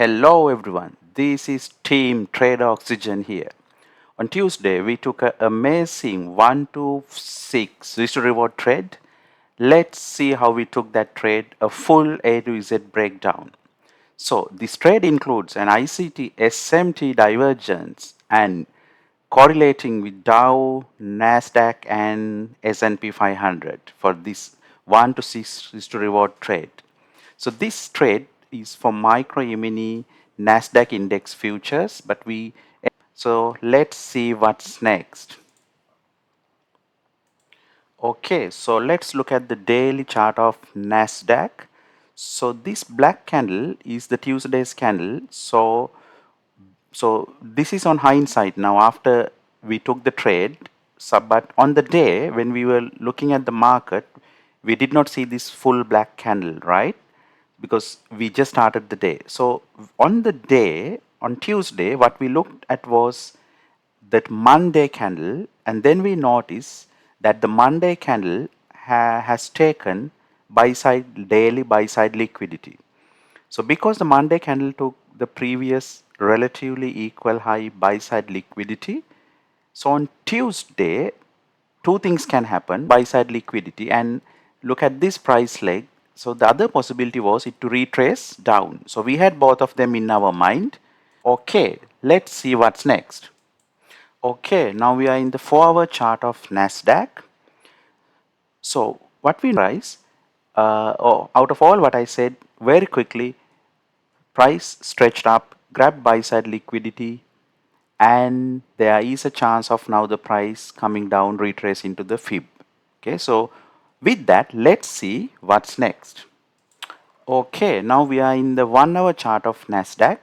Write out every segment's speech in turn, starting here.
Hello everyone, this is Team Trade Oxygen here. On Tuesday, we took an amazing 1 to 6 risk to reward trade. Let's see how we took that trade, a full A to Z breakdown. So, this trade includes an ICT SMT divergence and correlating with Dow, NASDAQ and S&P 500 for this 1 to 6 risk to reward trade. So this trade is for micro E-mini NASDAQ index futures, so let's see what's next. Okay, so let's look at the daily chart of NASDAQ. So this black candle is the Tuesday's candle. So this is on hindsight now after we took the trade. So, but on the day when we were looking at the market, we did not see this full black candle, right? Because we just started the day. So on the day, on Tuesday, what we looked at was that Monday candle, and then we noticed that the Monday candle has taken daily buy side liquidity. So because the Monday candle took the previous relatively equal high buy side liquidity, so on Tuesday, two things can happen: buy side liquidity, and look at this price leg. So the other possibility was it to retrace down. So we had both of them in our mind. Okay, let's see what's next. Okay, now we are in the 4-hour chart of NASDAQ. So what we realize, out of all what I said, very quickly, price stretched up, grabbed buy side liquidity, and there is a chance of now the price coming down, retrace into the fib. Okay, so with that, let's see what's next. Okay, now we are in the 1-hour chart of NASDAQ,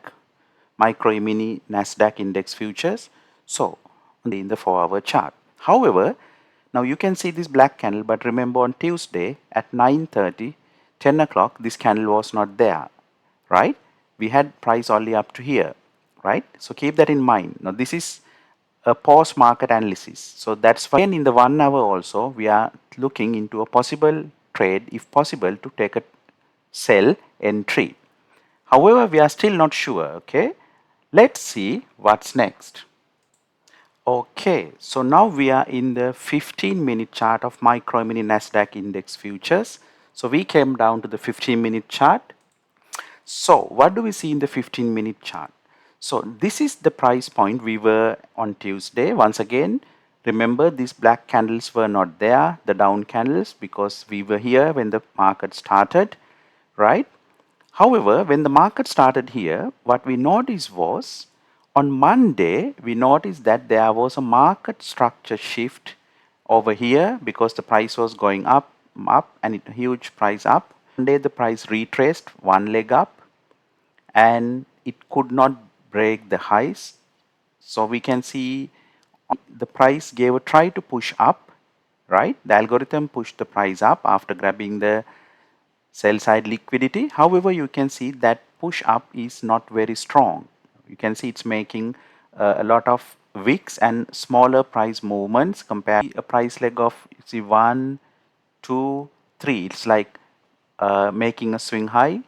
micro E-mini NASDAQ index futures. So in the 4-hour chart. However, now you can see this black candle, but remember on Tuesday at 9:30, 10 o'clock, this candle was not there, right? We had price only up to here, right? So keep that in mind. Now this is a post market analysis. So that's why in the 1 hour also we are looking into a possible trade, if possible, to take a sell entry. However, we are still not sure. Okay, let's see what's next. Okay, so now we are in the 15-minute chart of micro mini NASDAQ index futures. So we came down to the 15-minute chart. So what do we see in the 15-minute chart? So this is the price point we were on Tuesday. Once again, remember these black candles were not there, the down candles, because we were here when the market started, right? However, when the market started here, what we noticed was on Monday, we noticed that there was a market structure shift over here because the price was going up, and a huge price up. Monday, the price retraced one leg up and it could not break the highs. So we can see the price gave a try to push up, right? The algorithm pushed the price up after grabbing the sell side liquidity. However, you can see that push up is not very strong. You can see it's making a lot of wicks and smaller price movements compared to a price leg of, you see, 1, 2, 3. It's like making a swing high,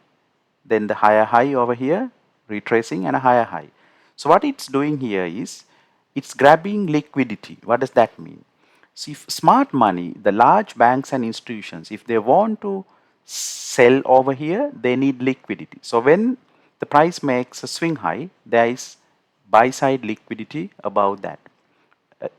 then the higher high over here, retracing, and a higher high. So what it's doing here is it's grabbing liquidity. What does that mean? See, if smart money, the large banks and institutions, if they want to sell over here, they need liquidity. So when the price makes a swing high, there is buy side liquidity above that.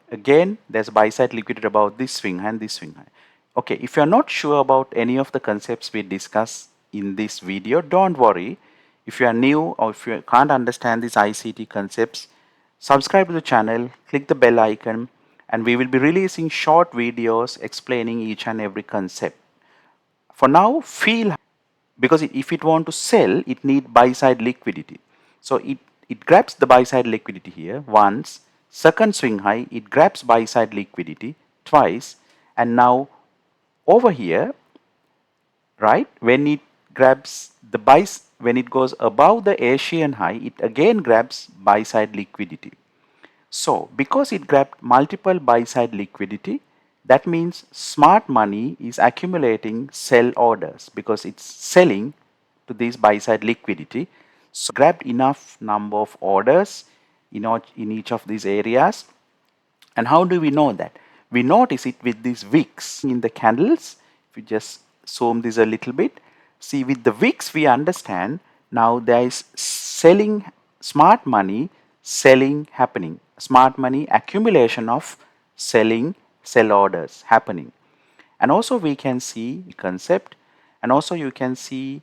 Again, there's buy side liquidity above this swing high and this swing high. Okay, if you're not sure about any of the concepts we discuss in this video, don't worry. If you are new or if you can't understand these ICT concepts, subscribe to the channel, click the bell icon, and we will be releasing short videos explaining each and every concept. For now, because if it want to sell, it need buy side liquidity. So it grabs the buy side liquidity here once, second swing high, it grabs buy side liquidity twice, and now over here, right, when it grabs the when it goes above the Asian high, it again grabs buy side liquidity. So because it grabbed multiple buy side liquidity, that means smart money is accumulating sell orders because it's selling to this buy side liquidity. So grabbed enough number of orders in each of these areas. And how do we know that? We notice it with these wicks in the candles. If you just zoom this a little bit, see with the wicks we understand now there is selling, smart money selling happening, smart money accumulation of sell orders happening. And also we can see concept, and also you can see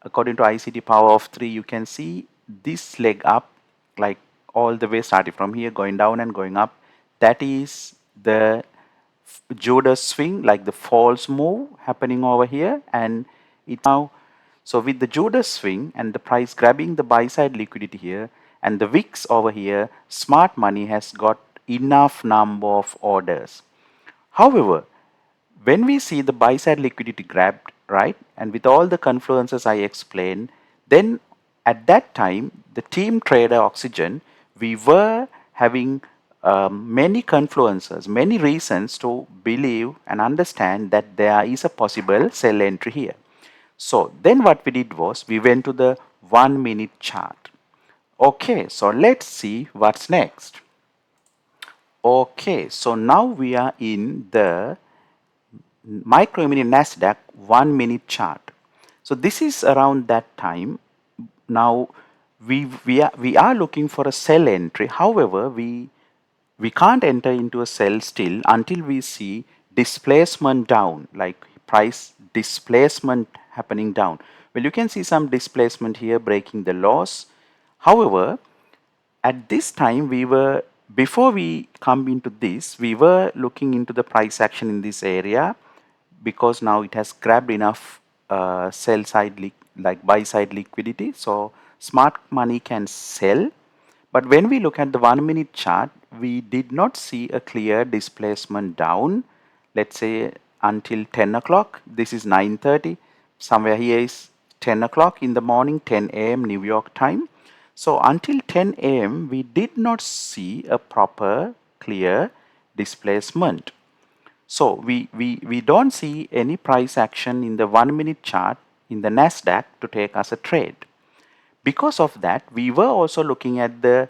according to ICT power of 3, you can see this leg up like all the way starting from here going down and going up. That is the Judas swing, like the false move happening over here. And it now, so with the Judas swing and the price grabbing the buy side liquidity here and the wicks over here, smart money has got enough number of orders. However, when we see the buy side liquidity grabbed, right, and with all the confluences I explained, then at that time, the team trader Oxygen, we were having many confluences, many reasons to believe and understand that there is a possible sell entry here. So then what we did was we went to the 1 minute chart. Okay, so let's see what's next. Okay, so now we are in the micro mini NASDAQ 1 minute chart. So this is around that time. Now we are looking for a sell entry. However, we can't enter into a sell still until we see displacement down, like price displacement happening down. Well, you can see some displacement here breaking the loss. However, at this time we were, before we come into this, we were looking into the price action in this area, because now it has grabbed enough sell side like buy side liquidity, so smart money can sell. But when we look at the 1 minute chart, we did not see a clear displacement down, let's say until 10 o'clock. This is 9:30, somewhere here is 10 o'clock in the morning, 10 a.m. New York time. So until 10 a.m. we did not see a proper clear displacement. So we don't see any price action in the 1 minute chart in the NASDAQ to take us a trade. Because of that, we were also looking at the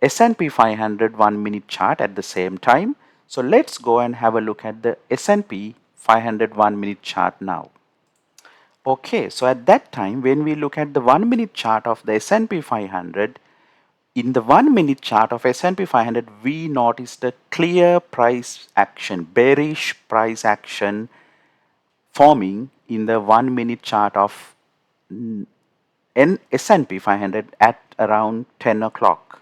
S&P 500 1 minute chart at the same time. So let's go and have a look at the S&P 500 1 minute chart now. Okay, so at that time when we look at the 1 minute chart of the S&P 500, in the 1 minute chart of S&P 500, we noticed a clear price action, bearish price action forming in the 1 minute chart of S&P 500 at around 10 o'clock,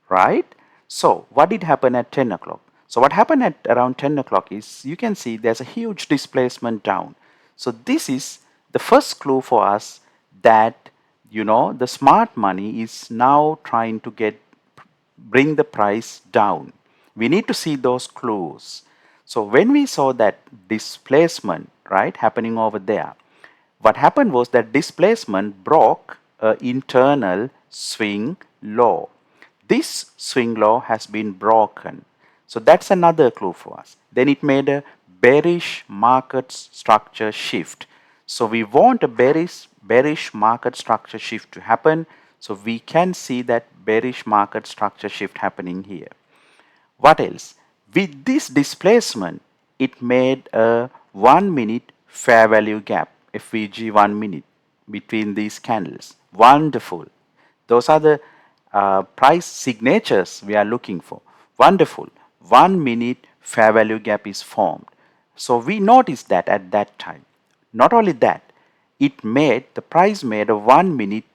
right? So what did happen at 10 o'clock? So what happened at around 10 o'clock is, you can see there's a huge displacement down. So this is the first clue for us that, the smart money is now trying to bring the price down. We need to see those clues. So when we saw that displacement, right, happening over there, what happened was that displacement broke an internal swing low. This swing low has been broken. So that's another clue for us. Then it made a bearish market structure shift. So we want a bearish market structure shift to happen. So we can see that bearish market structure shift happening here. What else? With this displacement, it made a 1 minute fair value gap, FVG 1 minute, between these candles. Wonderful. Those are the price signatures we are looking for. Wonderful. 1 minute fair value gap is formed. So we noticed that at that time. Not only that, the price made a 1 minute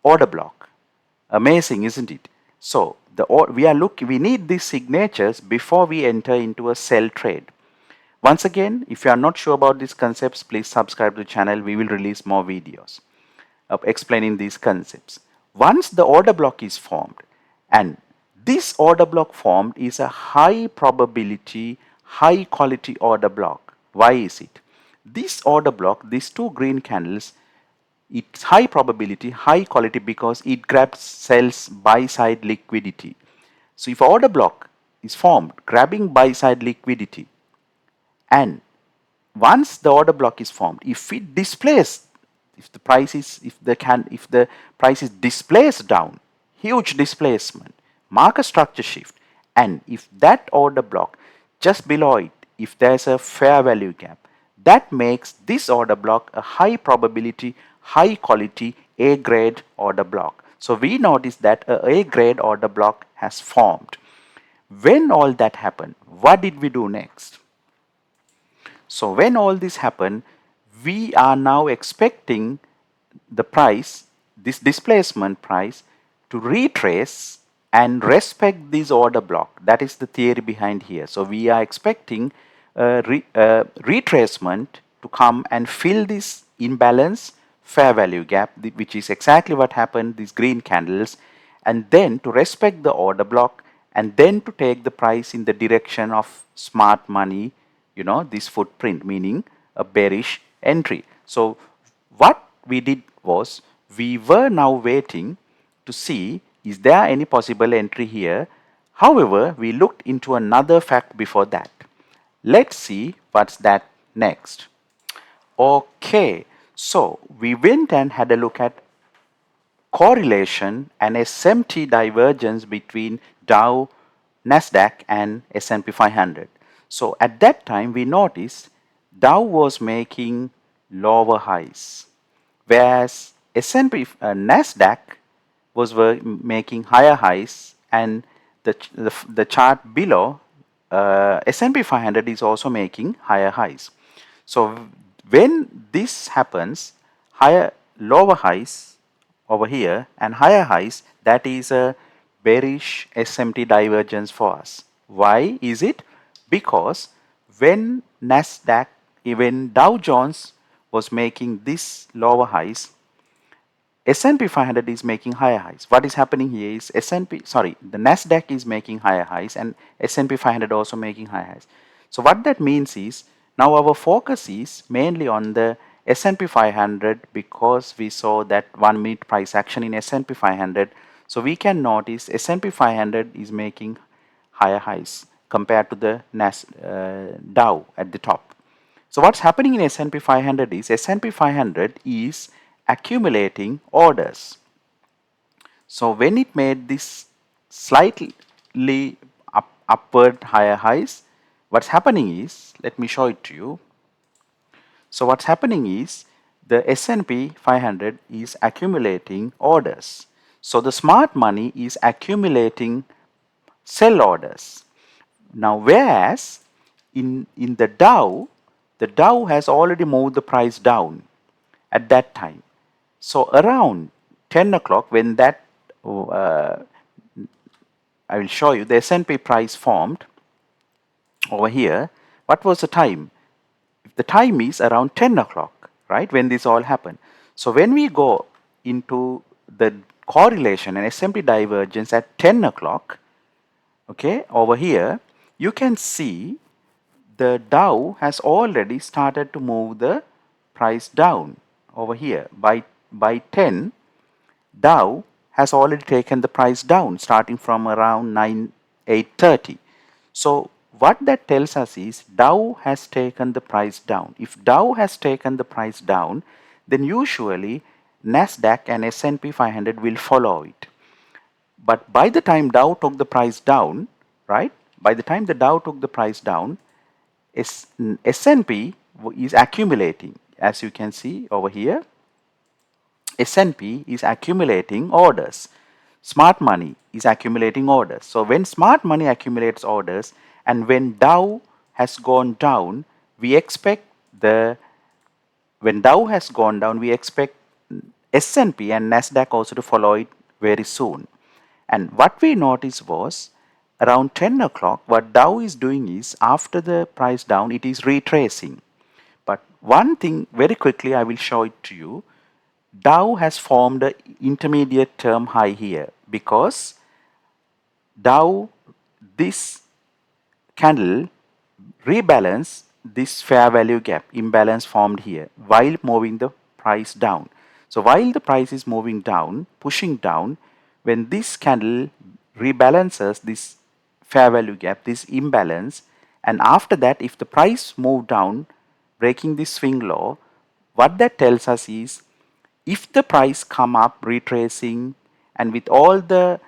order block. Amazing, isn't it? So we need these signatures before we enter into a sell trade. Once again, if you are not sure about these concepts, please subscribe to the channel. We will release more videos of explaining these concepts. Once the order block is formed, and this order block formed is a high probability, high quality order block. Why is it? This order block, these two green candles, it's high probability, high quality because it grabs sells buy side liquidity. So if order block is formed grabbing buy side liquidity, and once the order block is formed, if it displays if the price is if the price is displaced down, huge displacement, market structure shift, and if that order block just below it, if there's a fair value gap, that makes this order block a high probability, high quality A grade order block. So we notice that a grade order block has formed. When all that happened, what did we do next? So when all this happened, we are now expecting the price, this displacement price, to retrace and respect this order block. That is the theory behind here. So we are expecting retracement to come and fill this imbalance fair value gap, which is exactly what happened, these green candles, and then to respect the order block, and then to take the price in the direction of smart money, this footprint, meaning a bearish entry. So what we did was, we were now waiting to see is there any possible entry here. However, we looked into another fact before that. Let's see what's that next. Okay, so we went and had a look at correlation and SMT divergence between Dow, NASDAQ and S&P 500. So at that time we noticed Dow was making lower highs, whereas S&P NASDAQ was making higher highs, and the chart below, S&P 500 is also making higher highs. So when this happens, lower highs over here and higher highs, that is a bearish SMT divergence for us. Why is it? Because when Dow Jones was making this lower highs, S&P 500 is making higher highs. What is happening here is the NASDAQ is making higher highs and S&P 500 also making higher highs. So what that means is, now our focus is mainly on the S&P 500, because we saw that 1 minute price action in S&P 500. So we can notice S&P 500 is making higher highs compared to the Dow at the top. So what's happening in S&P 500 is, S&P 500 is accumulating orders. So when it made this slightly upward higher highs, what's happening is, let me show it to you. So what's happening is, the S&P 500 is accumulating orders. So the smart money is accumulating sell orders. Now whereas in the Dow has already moved the price down at that time. So around 10 o'clock, when that I will show you, the S&P price formed over here. What was the time? The time is around 10 o'clock, right, when this all happened. So when we go into the correlation and S&P divergence at 10 o'clock, okay, over here, you can see the Dow has already started to move the price down over here. By 10, Dow has already taken the price down starting from around 8:30. So what that tells us is, Dow has taken the price down. If Dow has taken the price down, then usually NASDAQ and S&P 500 will follow it. But by the time Dow took the price down, right, by the time the Dow took the price down, S&P is accumulating. As you can see over here, S&P is accumulating orders. Smart money is accumulating orders. So when smart money accumulates orders, and when Dow has gone down, we expect when Dow has gone down, we expect S&P and NASDAQ also to follow it very soon. And what we noticed was, around 10 o'clock, what Dow is doing is, after the price down, it is retracing. But one thing very quickly I will show it to you. Dow has formed an intermediate term high here, because Dow, this candle rebalance this fair value gap imbalance formed here while moving the price down. So while the price is moving down, pushing down, when this candle rebalances this fair value gap, this imbalance, and after that, if the price move down, breaking this swing low, what that tells us is, if the price come up retracing, and with all the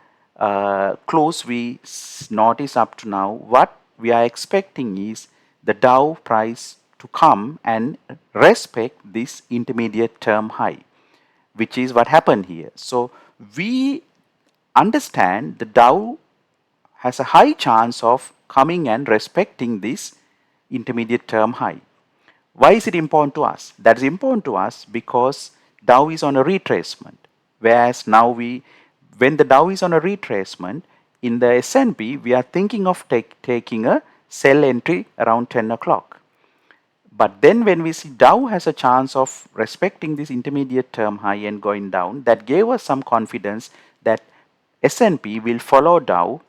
close we notice up to now, what we are expecting is the Dow price to come and respect this intermediate term high, which is what happened here. So we understand the Dow has a high chance of coming and respecting this intermediate term high. Why is it important to us? That is important to us because Dow is on a retracement. Whereas now when the Dow is on a retracement, in the S&P, we are thinking of taking a sell entry around 10 o'clock. But then when we see Dow has a chance of respecting this intermediate term high and going down, that gave us some confidence that S&P will follow Dow,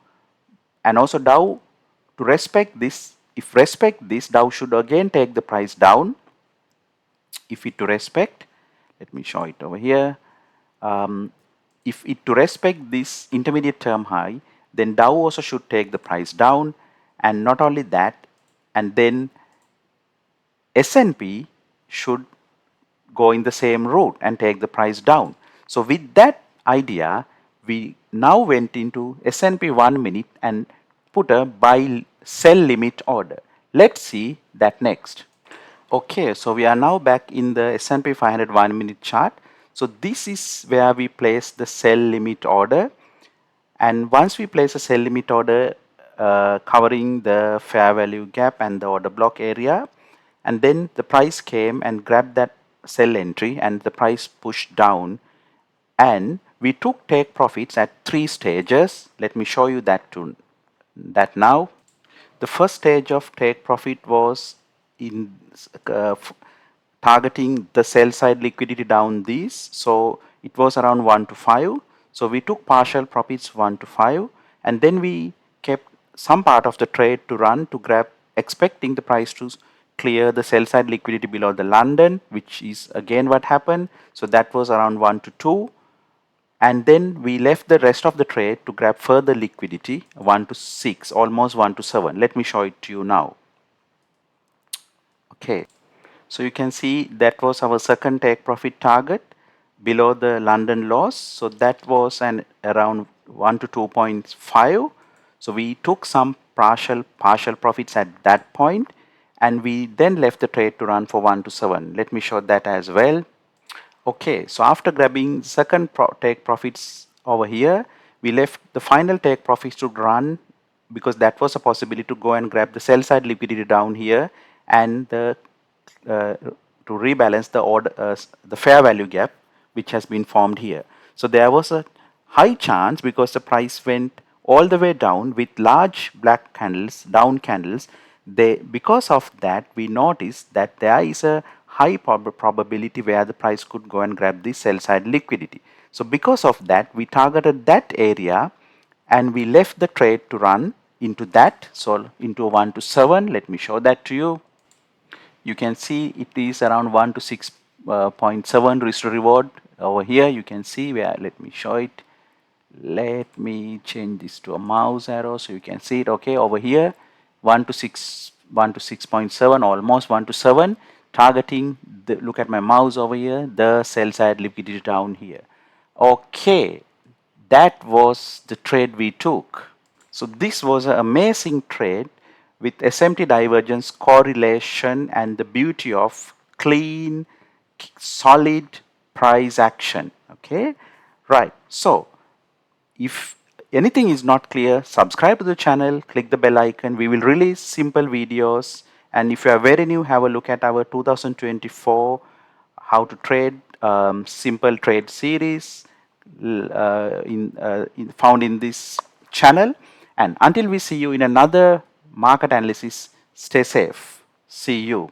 and also Dow to respect this. If respect this, Dow should again take the price down. If it to respect, let me show it over here. If it to respect this intermediate term high, then Dow also should take the price down, and not only that, and then S&P should go in the same route and take the price down. So with that idea, we now went into S&P 1 minute and put a buy sell limit order. Let's see that next. Okay, so we are now back in the S&P 500 1 minute chart. So this is where we place the sell limit order, and once we place a sell limit order covering the fair value gap and the order block area, and then the price came and grabbed that sell entry and the price pushed down, and we took take profits at 3 stages. Let me show you that now. The first stage of take profit was in targeting the sell side liquidity down these. So it was around 1 to 5. So we took partial profits 1 to 5, and then we kept some part of the trade to run to grab, expecting the price to clear the sell side liquidity below the London, which is again what happened. So that was around 1 to 2. And then we left the rest of the trade to grab further liquidity 1 to 6, almost 1 to 7. Let me show it to you now. Okay, so you can see that was our second take profit target below the London loss. So that was an around 1 to 2.5. So we took some partial profits at that point, and we then left the trade to run for 1 to 7. Let me show that as well. Okay, so after grabbing second take profits over here, we left the final take profits to run, because that was a possibility to go and grab the sell side liquidity down here and to rebalance the order, the fair value gap which has been formed here. So there was a high chance, because the price went all the way down with large black candles, down candles. Because of that, we noticed that there is a high probability where the price could go and grab the sell side liquidity. So because of that, we targeted that area and we left the trade to run into that. So into 1 to 7. Let me show that to you. You can see it is around 1 to 6.7 risk to reward over here. You can see where, let me show it. Let me change this to a mouse arrow so you can see it. Okay, over here 1 to 6.7, almost 1 to 7, targeting the, look at my mouse over here, the sell side liquidity down here. Okay, that was the trade we took. So this was an amazing trade with SMT divergence, correlation, and the beauty of clean, solid price action. Okay, right. So if anything is not clear, subscribe to the channel, click the bell icon. We will release simple videos. And if you are very new, have a look at our 2024 how to trade simple trade series found in this channel. And until we see you in another market analysis, stay safe. See you.